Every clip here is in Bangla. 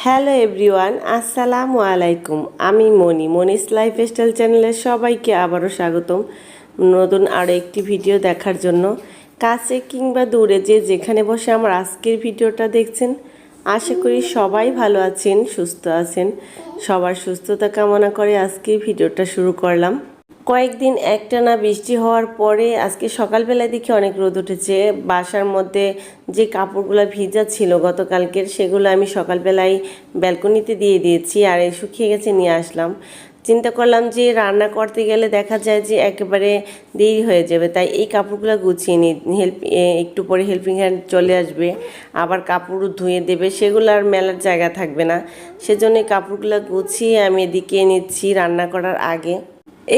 হ্যালো এভরিওয়ান, আসসালামু আলাইকুম। আমি মনিস লাইফস্টাইল চ্যানেলে সবাইকে আবারও স্বাগতম নতুন আরও একটি ভিডিও দেখার জন্য। কাছে কিংবা দূরে যে যেখানে বসে আমার আজকের ভিডিওটা দেখছেন, আশা করি সবাই ভালো আছেন, সুস্থ আছেন। সবার সুস্থতা কামনা করে আজকের ভিডিওটা শুরু করলাম। কয়েকদিন একটানা বৃষ্টি হওয়ার পরে আজকে সকালবেলায় দেখি অনেক রোদ উঠেছে। বাসার মধ্যে যে কাপড়গুলো ভিজা ছিল গতকালকের, সেগুলো আমি সকালবেলায় ব্যালকনিতে দিয়ে দিয়েছি, আর এই শুকিয়ে গেছে নিয়ে আসলাম। চিন্তা করলাম যে রান্না করতে গেলে দেখা যায় যে একেবারে দেরি হয়ে যাবে, তাই এই কাপড়গুলো গুছিয়ে নিই। একটু পরে হেল্পিং হ্যান্ড চলে আসবে, আবার কাপড় ধুয়ে দেবে, সেগুলো আর মেলার জায়গা থাকবে না। সেজন্য এই কাপড়গুলো গুছিয়ে আমি এদিকে নিচ্ছি রান্না করার আগে।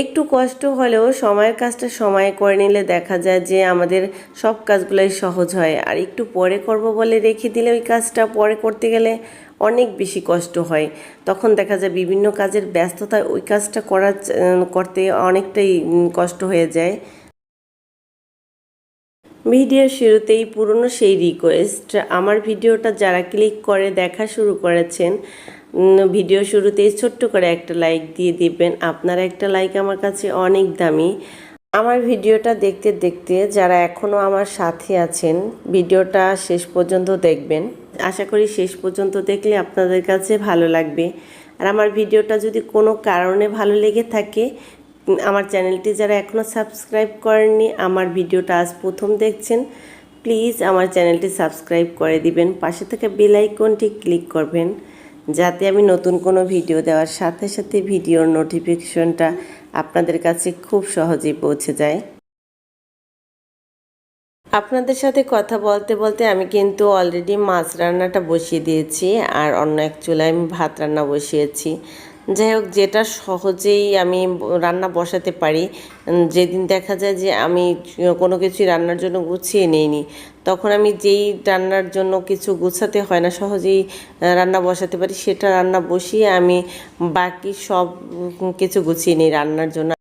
একটু কষ্ট হলেও সময়ের কাজটা সময়ে করে নিলে দেখা যায় যে আমাদের সব কাজগুলোই সহজ হয়। আর একটু পরে করব বলে রেখে দিলে ওই কাজটা পরে করতে গেলে অনেক বেশি কষ্ট হয়। তখন দেখা যায় বিভিন্ন কাজের ব্যস্ততায় ওই কাজটা করতে অনেকটাই কষ্ট হয়ে যায়। ভিডিও শুরুতেই পুরনো সেই রিকোয়েস্ট, আমার ভিডিওটা যারা ক্লিক করে দেখা শুরু করেছেন, ভিডিও শুরুতেই ছোট্ট করে একটা লাইক দিয়ে দিবেন। আপনার একটা লাইক আমার কাছে অনেক দামি। আমার ভিডিওটা দেখতে দেখতে যারা এখনও আমার সাথে আছেন, ভিডিওটা শেষ পর্যন্ত দেখবেন। আশা করি শেষ পর্যন্ত দেখলে আপনাদের কাছে ভালো লাগবে। আর আমার ভিডিওটা যদি কোনো কারণে ভালো লেগে থাকে, আমার চ্যানেলটি যারা এখনও সাবস্ক্রাইব করেননি, আমার ভিডিওটা আজ প্রথম দেখছেন, প্লিজ আমার চ্যানেলটি সাবস্ক্রাইব করে দিবেন। পাশে থাকা বেল আইকনটি ক্লিক করবেন, যাতে আমি নতুন কোনো ভিডিও দেওয়ার সাথে সাথে ভিডিওর নোটিফিকেশনটা আপনাদের কাছে খুব সহজেই পৌঁছে যায়। আপনাদের সাথে কথা বলতে বলতে আমি কিন্তু অলরেডি মাছ রান্নাটা বসিয়ে দিয়েছি, আর অন্য এক চুলায় আমি ভাত রান্না বসিয়েছি। যাই হোক, যেটা সহজেই আমি রান্না বসাতে পারি, যেদিন দেখা যায় যে আমি কোনো কিছুই রান্নার জন্য গুছিয়ে নিইনি, তখন আমি যেই রান্নার জন্য কিছু গুছাতে হয় না, সহজেই রান্না বসাতে পারি, সেটা রান্না বসিয়ে আমি বাকি সব কিছু গুছিয়ে নিই রান্নার জন্য।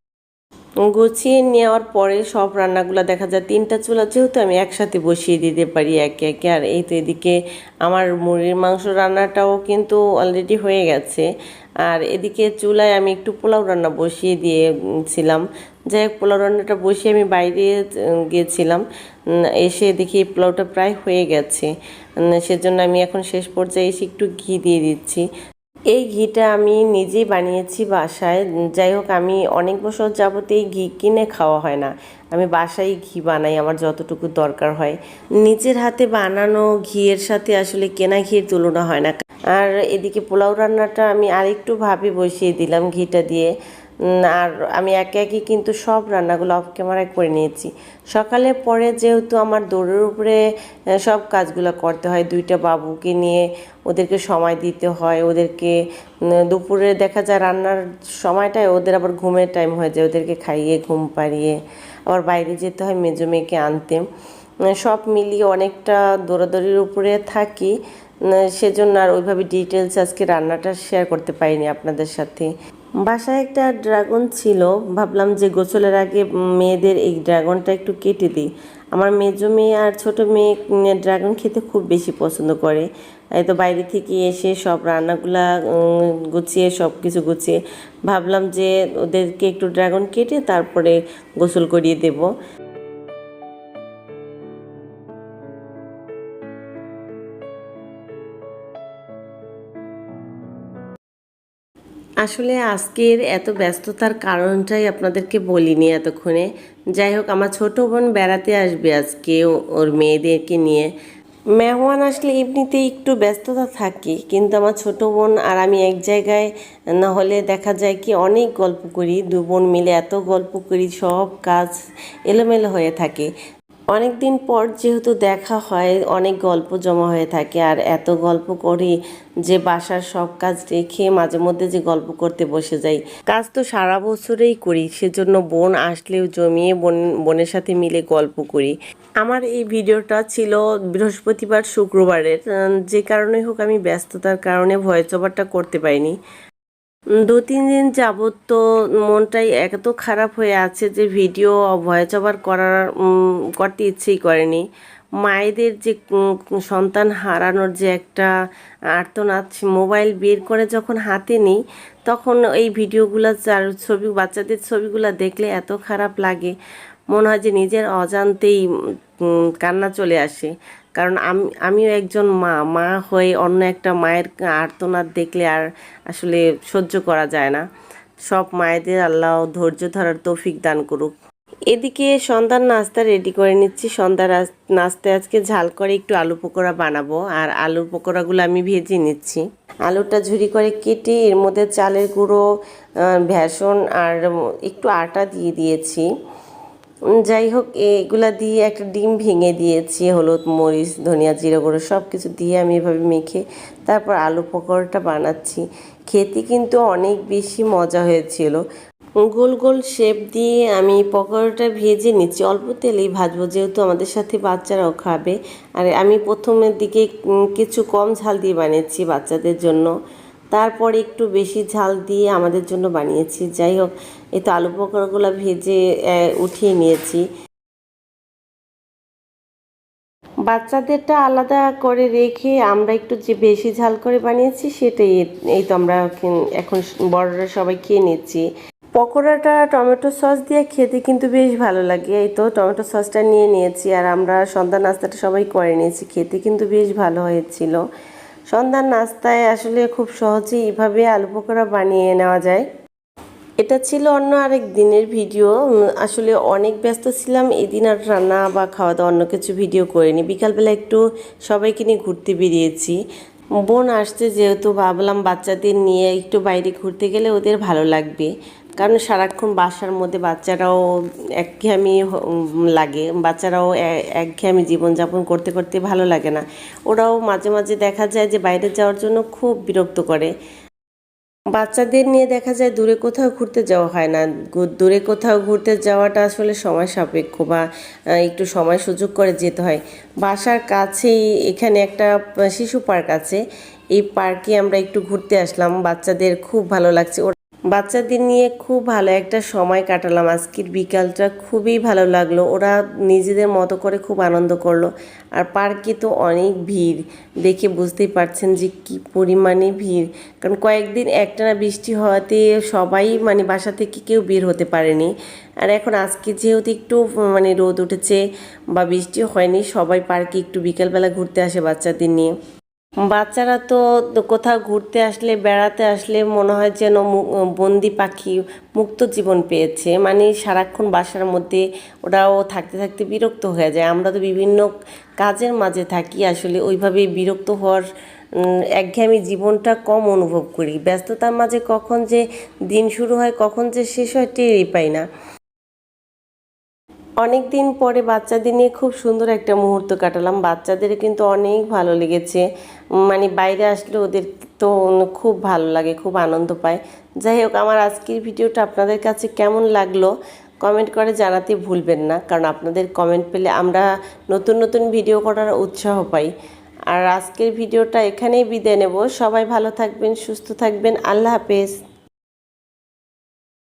গুছিয়ে নেওয়ার পরে সব রান্নাগুলো দেখা যায় তিনটা চুলা যেহেতু আমি একসাথে বসিয়ে দিতে পারি একে একে। আর এই তো এদিকে আমার মুরগির মাংস রান্নাটাও কিন্তু অলরেডি হয়ে গেছে। আর এদিকে চুলায় আমি একটু পোলাও রান্না বসিয়ে দিয়েছিলাম। যাই হোক, পোলাও রান্নাটা বসিয়ে আমি বাইরে গিয়েছিলাম, এসে দেখি পোলাওটা প্রায় হয়ে গেছে। সেজন্য আমি এখন শেষ পর্যায়ে এসে একটু ঘি দিয়ে দিচ্ছি। এই ঘিটা আমি নিজেই বানিয়েছি বাসায়। যাই হোক, আমি অনেক বছর যাবত এই ঘি কিনে খাওয়া হয় না, আমি বাসায় ঘি বানাই আমার যতটুকু দরকার হয়। নিজের হাতে বানানো ঘিয়ের সাথে আসলে কেনা ঘির তুলনা হয় না। আর এদিকে পোলাও রান্নাটা আমি আরেকটু ভাবে বসিয়ে দিলাম ঘিটা দিয়ে। আর আমি একে একে কিন্তু সব রান্নাগুলো অফ ক্যামেরায় করে নিয়েছি। সকালে পরে যেহেতু আমার দৌড়ের উপরে সব কাজগুলো করতে হয়, দুইটা বাবুকে নিয়ে ওদেরকে সময় দিতে হয়, ওদেরকে দুপুরে দেখা যায় রান্নার সময়টায় ওদের আবার ঘুমের টাইম হয়ে যায়, ওদেরকে খাইয়ে ঘুম পাড়িয়ে আবার বাইরে যেতে হয় মেজো মেয়েকে আনতে। সব মিলিয়ে অনেকটা দৌড়াদৌড়ির উপরে থাকি, সেজন্য আর ওইভাবে ডিটেলস আজকে রান্নাটা শেয়ার করতে পারিনি আপনাদের সাথে। বাসায় একটা ড্রাগন ছিল, ভাবলাম যে গোসলের আগে মেয়েদের এই ড্রাগনটা একটু কেটে দিই। আমার মেজো মেয়ে আর ছোটো মেয়ে ড্রাগন খেতে খুব বেশি পছন্দ করে। এই তো বাইরে থেকে এসে সব রান্নাগুলা গুছিয়ে সব কিছু গুছিয়ে ভাবলাম যে ওদেরকে একটু ড্রাগন কেটে তারপরে গোসল করিয়ে দেবো। আসলে আজকের এত ব্যস্ততার কারণটাই আপনাদেরকে বলিনি এতক্ষণে। যাই হোক, আমার ছোটো বোন বেড়াতে আসবে আজকে ওর মেয়েদেরকে নিয়ে। মেহমান আসলে এমনিতেই একটু ব্যস্ততা থাকি, কিন্তু আমার ছোটো বোন আর আমি এক জায়গায় না হলে দেখা যায় কি অনেক গল্প করি, দু বোন মিলে এত গল্প করি, সব কাজ এলোমেলো হয়ে থাকে। অনেক দিন পর যেহেতু দেখা হয়, অনেক গল্প জমা হয়ে থাকে, আর এত গল্প করি যে বাসার সব কাজ রেখে মাঝে মধ্যে যে গল্প করতে বসে যাই। কাজ তো সারা বছরেই করি, সেজন্য বোন আসলেও জমিয়ে বোনের সাথে মিলে গল্প করি। আমার এই ভিডিওটা ছিল বৃহস্পতিবার শুক্রবারের, যে কারণে হোক আমি ব্যস্ততার কারণে ভয়েস ওভারটা করতে পারিনি। 2-3 দিন যাবত তো মনটাই এত খারাপ হয়ে আছে যে ভিডিও ভয়েস ওভার করতে ইচ্ছেই করেনি। মায়েদের যে সন্তান হারানোর যে একটা আর্তনাদ, মোবাইল বের করে যখন হাতে নিই তখন এই ভিডিওগুলো ছবি, বাচ্চাদের ছবিগুলো দেখলে এত খারাপ লাগে, মনে হয় যে নিজের অজান্তেই কান্না চলে আসে। কারণ আমিও একজন মা হয়ে অন্য একটা মায়ের আর্তনাদ দেখলে আর আসলে সহ্য করা যায় না। সব মায়েদের আল্লাহ ধৈর্য ধরার তৌফিক দান করুক। এদিকে সন্ধ্যার নাস্তা রেডি করে নিচ্ছি। সন্ধ্যার নাস্তায় আজকে ঝাল করে একটু আলু পকোড়া বানাবো, আর আলুর পকোড়াগুলো আমি ভেজে নিচ্ছি। আলুটা ঝুরি করে কেটে এর মধ্যে চালের গুঁড়ো, বেসন আর একটু আটা দিয়ে দিয়েছি। যাই হোক, এগুলা দিয়ে একটা ডিম ভেঙে দিয়েছি, হলুদ মরিচ ধনিয়া জিরা গুঁড়ো সব কিছু দিয়ে আমি এভাবে মেখে তারপর আলু পকোড়াটা বানাচ্ছি। খেতে কিন্তু অনেক বেশি মজা হয়েছিল। গোল গোল শেপ দিয়ে আমি পকোড়াটা ভেজে নিচ্ছি, অল্প তেলেই ভাজবো যেহেতু আমাদের সাথে বাচ্চারাও খাবে। আর আমি প্রথমের দিকে কিছু কম ঝাল দিয়ে বানিয়েছি বাচ্চাদের জন্য, তারপরে একটু বেশি ঝাল দিয়ে আমাদের জন্য বানিয়েছি। যাই হোক, এই তো আলু পকোড়াগুলো ভেজে উঠিয়ে নিয়েছি। বাচ্চাদেরটা আলাদা করে রেখে আমরা একটু যে বেশি ঝাল করে বানিয়েছি সেটাই এই তো আমরা এখন বড়রা সবাই খেয়ে নিচ্ছি। পকোড়াটা টমেটো সস দিয়ে খেতে কিন্তু বেশ ভালো লাগে। এই তো টমেটো সসটা নিয়ে নিয়েছি আর আমরা সন্ধ্যা নাস্তাটা সবাই করে নিয়েছি, খেতে কিন্তু বেশ ভালো হয়েছিল। সন্ধ্যার নাস্তায় আসলে খুব সহজেই এভাবে আলু পকোড়া বানিয়ে নেওয়া যায়। এটা ছিল অন্য আরেক দিনের ভিডিও। আসলে অনেক ব্যস্ত ছিলাম এদিন, আর রান্না বা খাওয়া দাওয়া অন্য কিছু ভিডিও করিনি। বিকালবেলা একটু সবাইকে নিয়ে ঘুরতে বেরিয়েছি। বোন আসছে যেহেতু ভাবলাম বাচ্চাদের নিয়ে একটু বাইরে ঘুরতে গেলে ওদের ভালো লাগবে, কারণ সারাক্ষণ বাসার মধ্যে বাচ্চারাও একঘেয়েমি লাগে, বাচ্চারাও একঘেয়েমি জীবনযাপন করতে করতে ভালো লাগে না। ওরাও মাঝে মাঝে দেখা যায় যে বাইরে যাওয়ার জন্য খুব বিরক্ত করে। বাচ্চাদের নিয়ে দেখা যায় দূরে কোথাও ঘুরতে যাওয়া হয় না। দূরে কোথাও ঘুরতে যাওয়াটা আসলে সময় সাপেক্ষ, বা একটু সময় সুযোগ করে যেতে হয়। বাসার কাছেই এখানে একটা শিশু পার্ক আছে, এই পার্কে আমরা একটু ঘুরতে আসলাম। বাচ্চাদের খুব ভালো লাগছে, বাচ্চাদের নিয়ে খুব ভালো একটা সময় কাটালাম। আজকের বিকালটা খুবই ভালো লাগলো, ওরা নিজেদের মতো করে খুব আনন্দ করলো। আর পার্কে তো অনেক ভিড়, দেখে বুঝতেই পারছেন যে কি পরিমাণে ভিড়। কারণ কয়েকদিন একটানা বৃষ্টি হওয়াতে সবাই বাসা থেকে কেউ বের হতে পারেনি। আর এখন আজকে যেহেতু একটু রোদ উঠেছে বা বৃষ্টি হয়নি, সবাই পার্কে একটু বিকালবেলা ঘুরতে আসে বাচ্চাদের নিয়ে। বাচ্চারা তো কোথাও ঘুরতে আসলে, বেড়াতে আসলে মনে হয় যেন বন্দি পাখি, মুক্ত জীবন পেয়েছে। সারাক্ষণ বাসার মধ্যে ওরাও থাকতে থাকতে বিরক্ত হয়ে যায়। আমরা তো বিভিন্ন কাজের মাঝে থাকি, আসলে ওইভাবেই বিরক্ত হওয়ার একঘেয়েমি জীবনটা কম অনুভব করি। ব্যস্ততার মাঝে কখন যে দিন শুরু হয় কখন যে শেষ হয় টেরই পাই না। অনেক দিন পরে বাচ্চাদের নিয়ে খুব সুন্দর একটা মুহূর্ত কাটালাম, বাচ্চাদের কিন্তু অনেক ভালো লেগেছে। বাইরে আসলে ওদের তো খুব ভালো লাগে, খুব আনন্দ পায়। যাই হোক, আমার আজকের ভিডিওটা আপনাদের কাছে কেমন লাগলো কমেন্ট করে জানাতে ভুলবেন না, কারণ আপনাদের কমেন্ট পেলে আমরা নতুন নতুন ভিডিও করার উৎসাহ পাই। আর আজকের ভিডিওটা এখানেই বিদায় নেব। সবাই ভালো থাকবেন, সুস্থ থাকবেন। আল্লাহ হাফেজ।